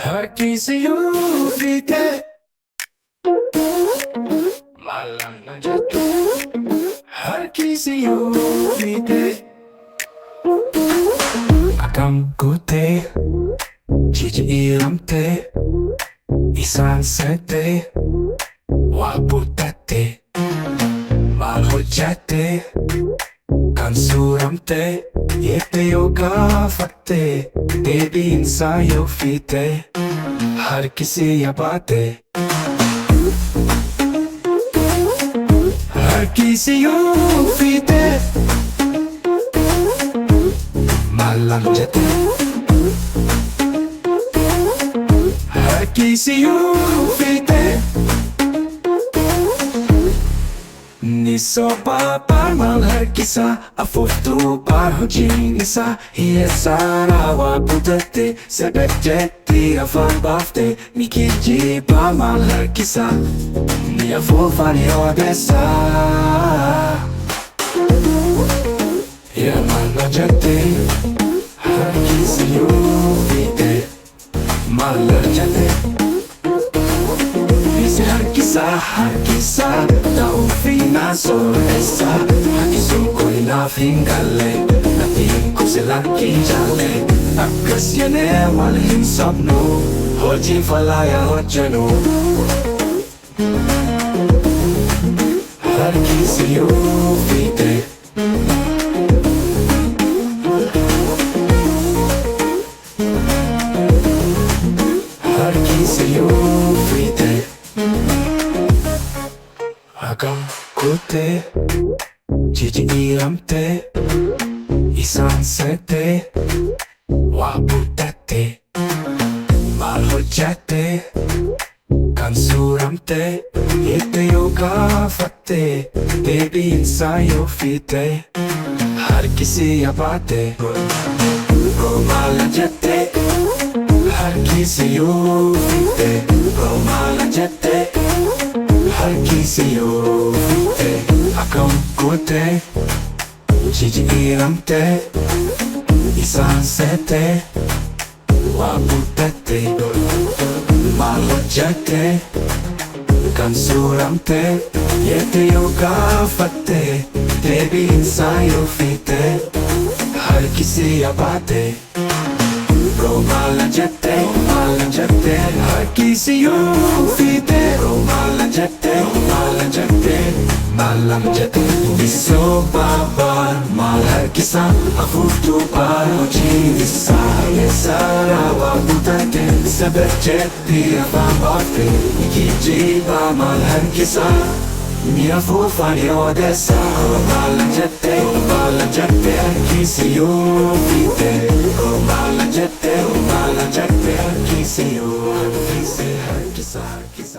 हर किसी यूं Malanga jatuh Herkesi yuvide Akam kute Cici ilamte Isan sete Wabutate Malhojate Kansuramte Yete yoga fate Debi insan yofite Herkesi yabate Herkesi yufite Malamjate Herkesi yufite Niso parmal herkisa Afutu parhujinisa Hiesara wabudate Sebejeti afambafte Mikiji parmal herkisa Nia fofani odessa Yamalajate Herkesi yufite Malajate Herkisa Taufina soresa Hakisu ko'y nafingale Natin ko silang kijale Akas yan malahing sabno Hoji falaya hojano Herkesi yufite Herkesi yufite Agam kute Cici ilamte Isan sete Wabutate Malhojate Kansuramte Yete yoga fate Debi insan yofite Herkesi yabate Romalajate Herkesi yofite Romalajate Herkesi yufite Akam kute Cici ilamte Isan sete Wabutate Malhojate Kansuramte Yete yoga fate Debi insan yufite Herkesi yabate Romalajate Herkesi yufite Romalajate Malamjate Viso babar Mal herkesa Afutu parhujinisa Hiesara wabudate Sebejeti afambafte Mikiji mal herkesa Mia fofani odessa Romalajate Herkesi yufite Romalajate Herkesi yufite Herkesa